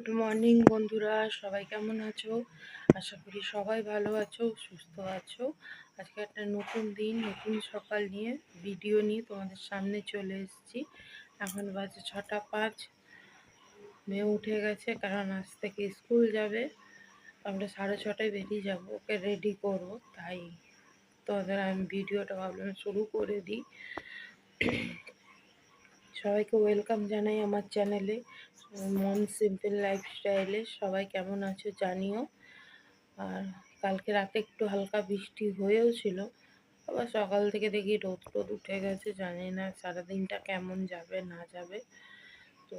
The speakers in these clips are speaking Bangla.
গুড মর্নিং বন্ধুরা, সবাই কেমন আছো? আশা করি সবাই ভালো আছো, সুস্থ আছো। আজকে একটা নতুন দিন, নতুন সকাল নিয়ে ভিডিও নিয়ে তোমাদের সামনে চলে এসেছি। এখন বাজে 6টা 5। মেয়ে উঠে গেছে, কারণ আজ থেকে স্কুল যাবে। আমরা 6:30টায় বেরিয়ে যাবো, ওকে রেডি করবো। তাই তোমাদের আমি ভিডিওটা ভাবলাম শুরু করে দিই। সবাইকে ওয়েলকাম জানাই আমার চ্যানেলে মম সিম্পল লাইফস্টাইলে। সবাই কেমন আছো জানিও। আর কালকে রাতে একটু হালকা বৃষ্টি হয়েও ছিল, আবার সকাল থেকে দেখি রোদ রোদ উঠে গেছে। জানি না সারাদিনটা কেমন যাবে না যাবে। তো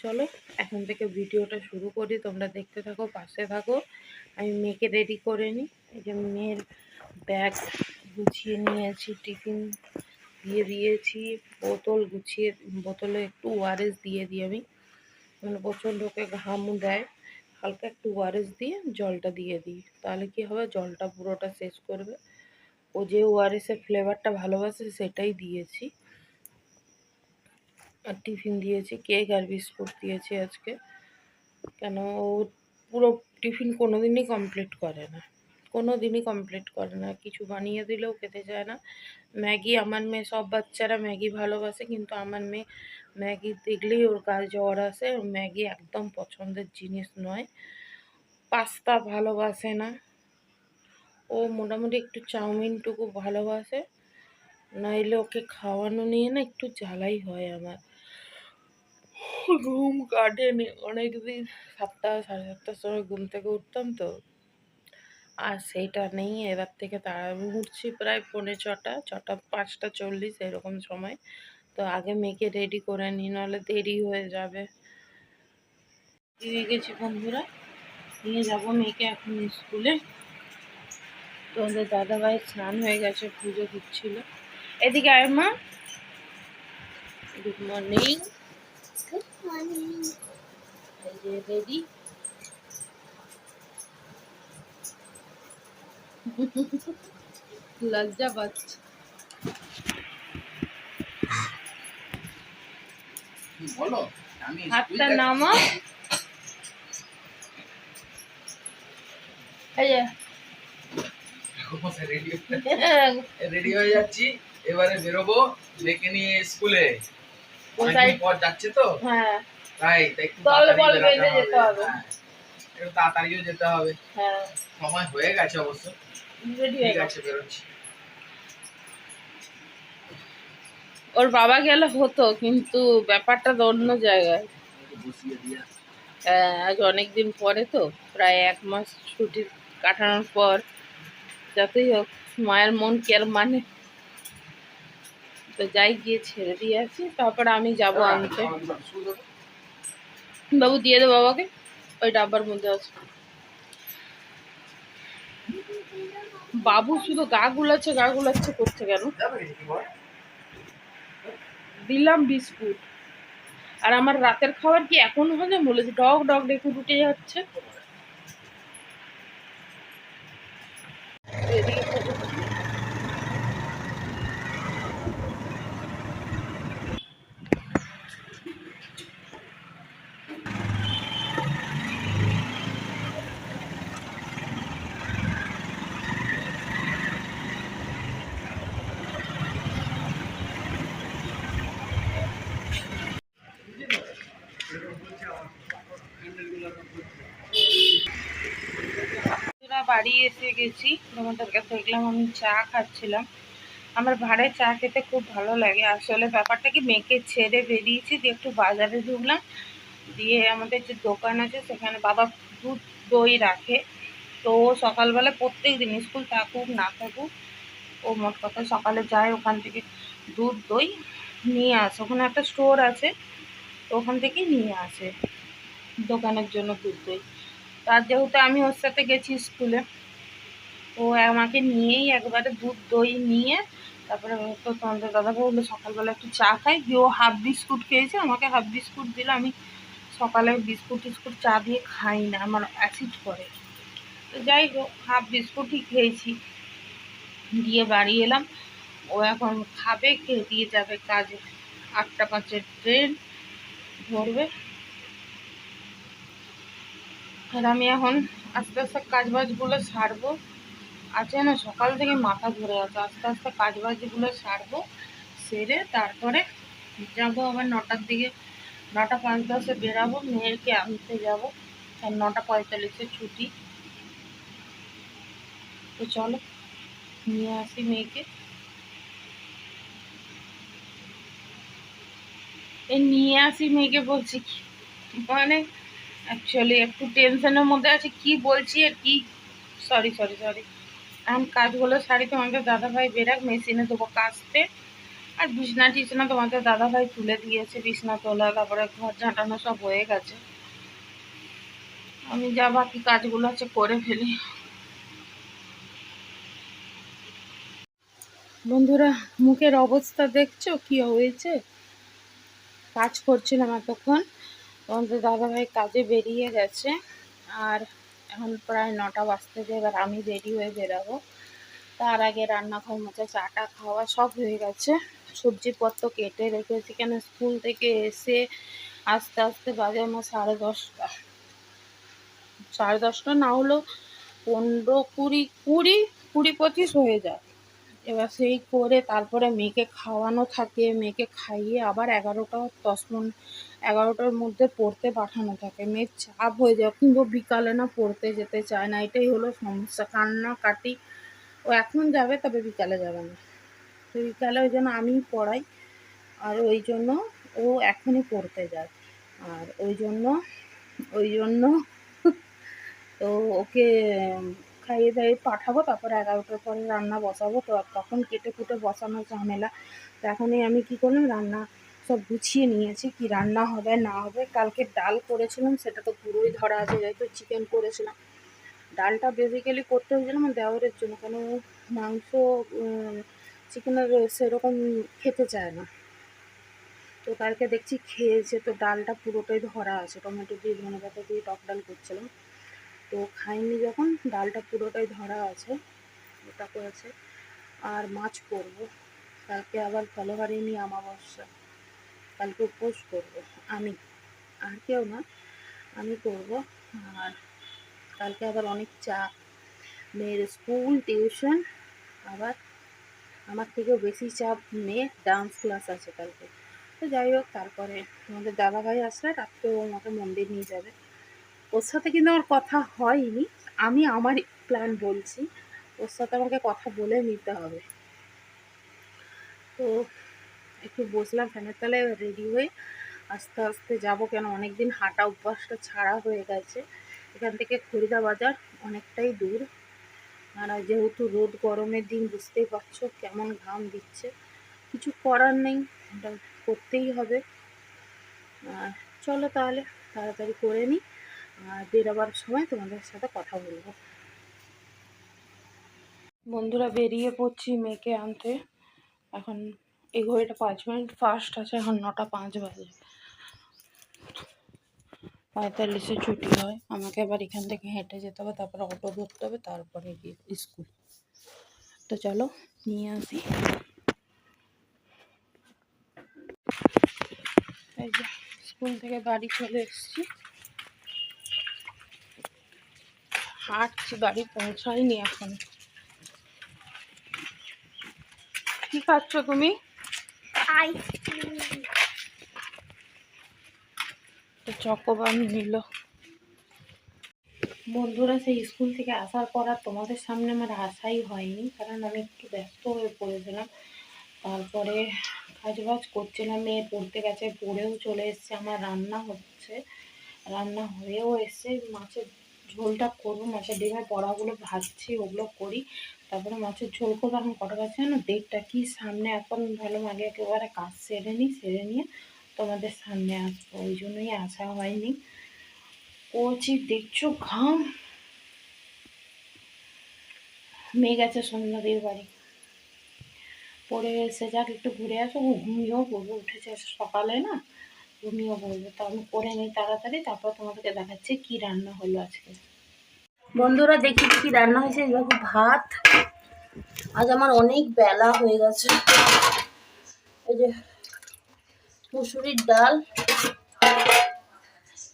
চলো এখন থেকে ভিডিওটা শুরু করি, তোমরা দেখতে থাকো, পাশে থাকো। আমি মেয়েকে রেডি করে নিই। এই যে মেয়ের ব্যাগ গুছিয়ে নিয়েছি, টিফিন দিয়ে দিয়েছি, বোতল গুছিয়ে, বোতলে একটু ওআরএস দিয়ে দিই আমি, মানে প্রচণ্ড ওকে ঘাম দেয়। হালকা একটু ওআরএস দিয়ে জলটা দিয়ে দিই, তাহলে কি হবে, জলটা পুরোটা শেষ করবে। ও যে ওআরএসের ফ্লেভারটা ভালোবাসে সেটাই দিয়েছি। আর টিফিন দিয়েছি কেক আর বিস্কুট দিয়েছি আজকে। কেন ও পুরো টিফিন কোনো দিনই কমপ্লিট করে না, কোনো দিনই কমপ্লিট করে না। কিছু বানিয়ে দিলেও খেতে চায় না। ম্যাগি, আমার মেয়ে, সব বাচ্চারা ম্যাগি ভালোবাসে, কিন্তু আমার মেয়ে ম্যাগি দেখলেই ওর গায়ে জ্বর আসে। ওর ম্যাগি একদম পছন্দের জিনিস নয়। পাস্তা ভালোবাসে না ও, মোটামুটি একটু চাউমিনটুকু ভালোবাসে। নাইলে ওকে খাওয়ানো নিয়ে না একটু জ্বালাই হয় আমার। ঘুম কাটেনি অনেকদিন। 7টা 7:30টার সময় ঘুম থেকে উঠতাম তো, আর সেইটা নেই। এবার থেকে তারা উঠছি প্রায় 6:45, 5:40 এরকম সময়। তো আগে মেয়েকে রেডি করে নিই, নাহলে দেরি হয়ে যাবে। দিয়ে গেছি বন্ধুরা, নিয়ে যাব মেয়েকে এখন স্কুলে। তোমাদের দাদাভাই স্নান হয়ে গেছে, পুজো দিচ্ছিল। এদিকে আয় মা। Good morning. Good morning. এই যে রেডি। লজ্জা পাচ্ছে। বলো, হাতটা নামা। এই যে রেডি হয়ে যাচ্ছি, এবারে বেরোবো মেয়েকে নিয়ে স্কুলে। অনেকদিন পর যাচ্ছে তো, হ্যাঁ তাই একটু যেতে হবে। একটু তাড়াতাড়িও যেতে হবে। হ্যাঁ সময় হয়ে গেছে অবশ্য। ঠিক আছে, বেরোচ্ছি। ওর বাবা গেলে হতো, কিন্তু ব্যাপারটা তো অন্য জায়গায়। আজ অনেকদিন পরে তো, প্রায় 1 মাস ছুটি কাটানোর পর। যতই হোক মায়ের মন কি আর মানে। তো যাই, গিয়ে ছেড়ে দিয়ে আসি, তারপরে আমি যাব আনতে। বাবু দিয়ে দে বাবাকে, ওই ডাব্বার মধ্যে আছে। বাবু শুধু গা গুলাচ্ছে করছে কেন? দিলাম বিস্কুট। আর আমার রাতের খাবার কি এখন হজম বলেছে? ডগ ডগ ডেকে উঠে যাচ্ছে। বাড়ি এসে গেছি, তোমাদের কাছে দেখলাম আমি চা খাচ্ছিলাম। আমার ভাড়ে চা খেতে খুব ভালো লাগে। আসলে ব্যাপারটা কি, মেয়েকে ছেড়ে বেরিয়েছি, দিয়ে একটু বাজারে ঢুকলাম। দিয়ে আমাদের যে দোকান আছে সেখানে বাবা দুধ দই রাখে। তো সকালবেলা প্রত্যেক দিন, স্কুল থাকুক না থাকুক, ও মোট কথা সকালে যায়, ওখান থেকে দুধ দই নিয়ে আসে। ওখানে একটা স্টোর আছে, তো ওখান থেকেই নিয়ে আসে দোকানের জন্য দুধ দই। তার যেহেতু আমি ওর সাথে গেছি স্কুলে, ও আমাকে নিয়েই একবারে দুধ দই নিয়ে, তারপরে তো তোমাদের দাদা বললো সকালবেলা একটু চা খাই, দিয়ে ও হাফ বিস্কুট খেয়েছে, আমাকে হাফ বিস্কুট দিল। আমি সকালে বিস্কুট টিস্কুট চা দিয়ে খাই না, আমার অ্যাসিড করে। তো যাই হোক, হাফ বিস্কুটই খেয়েছি। দিয়ে বাড়ি এলাম। ও এখন খাবে, খেয়ে দিয়ে যাবে কাজে। 8টা 5-এর ট্রেন ধরবে। আর আমি এখন আস্তে আস্তে কাজবাজগুলো সারবো। আছে না, সকাল থেকে মাথা ধরে আছে, আস্তে আস্তে কাজবাজগুলো সারবো, সেরে তারপরে যাবো আবার 9টার দিকে। 9টা 5-10-এ বেরাবো, মেয়েরকে আনতে যাবো। আর 9টা 45-এ ছুটি। তো চলো নিয়ে আসি মেয়েকে। এই নিয়ে আসি মেয়েকে বলছি কি, মানে অ্যাকচুয়ালি একটু টেনশনের মধ্যে আছে, কি বলছি আর কি। Sorry sorry sorry. এখন কাজগুলো সারি, তোমাদের দাদাভাই বেরাক, মেশিনে দেবো কাচতে। আর বিছনা টিছনা তোমাদের দাদাভাই তুলে দিয়েছে, বিছনা তোলা, তারপরে ঘর ঝাঁটানো সব হয়ে গেছে। আমি যা বাকি কাজগুলো আছে করে ফেলি। বন্ধুরা, মুখের অবস্থা দেখছো কি হয়েছে? কাজ করছিলাম এতক্ষণ, তোমাদের দাদাভাই কাজে বেরিয়ে গেছে। আর এখন প্রায় 9টা বাজতে যায়, এবার আমি রেডি হয়ে বেরাবো। তার আগে রান্নাঘর মোছা, চাটা খাওয়া সব হয়ে গেছে। সবজিপত্র কেটে রেখেছি, কেন স্কুল থেকে এসে আস্তে আস্তে বাজে আমার 10:30। 10:30 না হলেও 15, 20, 25 হয়ে যায়। এবার সেই করে তারপরে মেয়েকে খাওয়ানো থাকে, মেয়েকে খাইয়ে আবার 11টার মধ্যে পড়তে পাঠানো থাকে। মেয়ের চাপ হয়ে যায়, কিন্তু বিকালে না পড়তে যেতে চায় না, এটাই হলো সমস্যা। কান্নাকাটি। ও এখন যাবে, তবে বিকালে যাবে না। তো বিকালে ওই জন্য আমিই পড়াই, আর ওই জন্য ও এখনই পড়তে যায়। আর ওই জন্য তো ওকে খাইয়ে দাইয়ে পাঠাবো, তারপরে 11টার পরে রান্না বসাবো। তো তখন কেটে কুটে বসানো ঝামেলা। তো এখনই আমি কি করলাম, রান্না সব গুছিয়ে নিয়েছি, কি রান্না হবে না হবে। কালকে ডাল করেছিলাম, সেটা তো পুরোই ধরা আছে, যেহেতু চিকেন করেছিলাম। ডালটা বেসিক্যালি করতে হয়েছিল আমার দেওরের জন্য, কেন মাংস চিকেনের সেরকম খেতে চায় না। তো কালকে দেখছি খেয়েছে, তো ডালটা পুরোটাই ধরা আছে। টমেটো দিয়ে ধনেপাতা দিয়ে টক ডাল করছিলাম, তো খাইনি যখন, ডালটা পুরোটাই ধরা আছে, ওটা করেছে। আর মাছ করব কালকে, আবার ফলহারিণী অমাবস্যা, কালকে উপোস করব আমি, আর কেউ না, আমি করব। আর কালকে আবার অনেক চাপ, মেয়ের স্কুল, টিউশন, আবার আমার থেকেও বেশি চাপ মেয়ের ডান্স ক্লাস আছে কালকে। তো যাই হোক, তারপরে আমাদের দাদাভাই আসলে রাত্রে ও আমাকে মন্দির নিয়ে যাবে। ওর সাথে কিন্তু আমার কথা হয়নি, আমি আমার প্ল্যান বলছি, ওর সাথে আমাকে কথা বলে নিতে হবে। তো একটু বসলাম ফ্যানের তলায়, রেডি হয়ে আস্তে আস্তে যাব, কেন অনেক দিন হাঁটা অভ্যাসটা ছাড়া হয়ে গেছে। এখান থেকে খরিদা বাজার অনেকটাই দূর। আর যেহেতু রোদ, গরমের দিন বুঝতেই পারছো কেমন ঘাম দিচ্ছে, কিছু করার নেই, এটা করতেই হবে। আর চলো তাহলে তাড়াতাড়ি করে নিই, আর বেরোবার সময় তোমাদের সাথে কথা বলবো। বন্ধুরা, বেরিয়ে পড়ছি মেয়েকে আনতে। এখন এই ঘড়িটা 5 মিনিট ফাস্ট আছে, এখন 9টা 5 বাজে। 45-এ ছুটি হয়, আমাকে আবার এখান থেকে হেঁটে যেতে হবে, তারপরে অটো ধরতে হবে, তারপরে গিয়ে স্কুল। তো চলো নিয়ে আসি। এই যে স্কুল থেকে বাড়ি চলে এসেছি, হাঁটছি, বাড়ি পৌঁছাইনি এখন। কি খাচ্ছ তুমি? তো চকোবার নিল। বন্ধুরা, সেই স্কুল থেকে আসার পর আর তোমাদের সামনে আমার আসাই হয়নি, কারণ আমি একটু ব্যস্ত হয়ে পড়েছিলাম। তারপরে কাজবাজ করছিলাম, মেয়ে পড়তে গেছে, পড়েও চলে এসছে, আমার রান্না হচ্ছে, রান্না হয়েও এসছে। মাছের ঝোলটা করবো, মাছের ডিমের বড়াগুলো ভাজছি, ওগুলো করি, তারপরে মাছের ঝোল করবো। এখন কটা বাজছে না, 1:30, কি সামনে এখন ভালো, আগে একেবারে কাজ সেরে নিই, সেরে নিয়ে তোমাদের সামনে আসবো, ওই জন্যই আসা হয়নি। কচি দেখছো ঘাম, মেয়ে গেছে সন্ধ্যাদির বাড়ি, পড়ে এসে যাক একটু ঘুরে আসো, ও ঘুমিয়েও পড়বে, উঠেছে সকালে না, ঘুমিয়েও পড়বে। তো আমি করে নিই তাড়াতাড়ি, তারপর তোমাদেরকে দেখাচ্ছি কি রান্না হলো আজকে। বন্ধুরা, দেখি কি রান্না হয়েছে। দেখো ভাত, আজ আমার অনেক বেলা হয়ে গেছে। এই যে মুসুরির ডাল,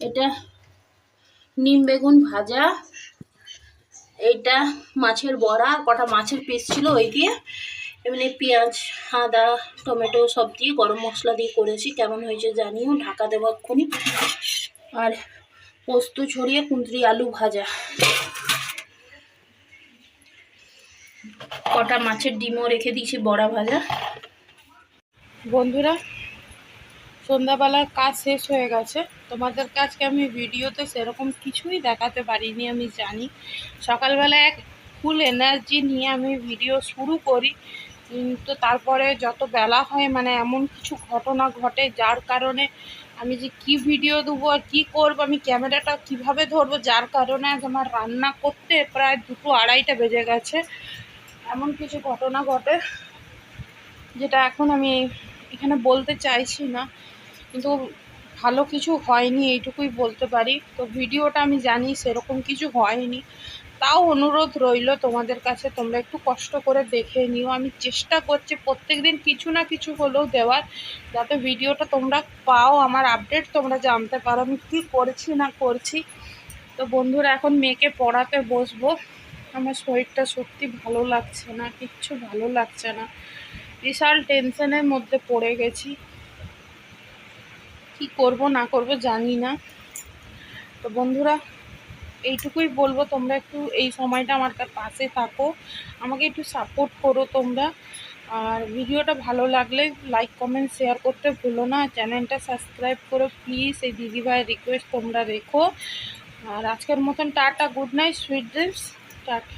এটা নিম বেগুন ভাজা, এইটা মাছের বড়া, আর কটা মাছের পিস ছিল ওই দিয়ে এমনি পেঁয়াজ আদা টমেটো সব দিয়ে গরম মশলা দিয়ে করেছি। কেমন হয়েছে জানিও, ঢাকা দেবো এক্ষুনি। আর পোস্ত ছড়িয়ে কুঁদরি আলু ভাজা, কটা মাছের ডিমও রেখে দিয়েছি বড়া ভাজা। বন্ধুরা, সন্ধ্যাবেলার কাজ শেষ হয়ে গেছে। তোমাদের কাছকে আমি ভিডিওতে সেরকম কিছুই দেখাতে পারিনি, আমি জানি। সকালবেলা এক ফুল এনার্জি নিয়ে আমি ভিডিও শুরু করি, কিন্তু তারপরে যত বেলা হয় মানে এমন কিছু ঘটনা ঘটে যার কারণে আমি যে কি ভিডিও দেবো আর কী করবো, আমি ক্যামেরাটা কিভাবে ধরবো, যার কারণে আজ আমার রান্না করতে প্রায় 2-2:30 বেজে গেছে। এমন কিছু ঘটনা ঘটে যেটা এখন আমি এখানে বলতে চাইছি না, কিন্তু ভালো কিছু হয়নি এইটুকুই বলতে পারি। তো ভিডিওটা আমি জানি সেরকম কিছু হয়নি, তাও অনুরোধ রইল তোমাদের কাছে, তোমরা একটু কষ্ট করে দেখে নিও। আমি চেষ্টা করছি প্রত্যেকদিন কিছু না কিছু হলেও দেওয়ার, যাতে ভিডিওটা তোমরা পাও, আমার আপডেট তোমরা জানতে পারো আমি কী করছি না করছি। তো বন্ধুরা, এখন মেয়েকে পড়াতে বসবো। আমার শরীরটা সত্যি ভালো লাগছে না, কিচ্ছু ভালো লাগছে না, বিশাল টেনশনের মধ্যে পড়ে গেছি, কি করব না করব জানি না। তো বন্ধুরা, এইটুকুই বলবো, তোমরা একটু এই সময়টা আমার পাশে থাকো, আমাকে একটু সাপোর্ট করো তোমরা। আর ভিডিওটা ভালো লাগলে লাইক কমেন্ট শেয়ার করতে ভুলো না, চ্যানেলটা সাবস্ক্রাইব করো প্লিজ, এই দিদিভাইয়ের রিকোয়েস্ট তোমরা রেখো। আর আজকের মতন tata, good night, sweet dreams, tata.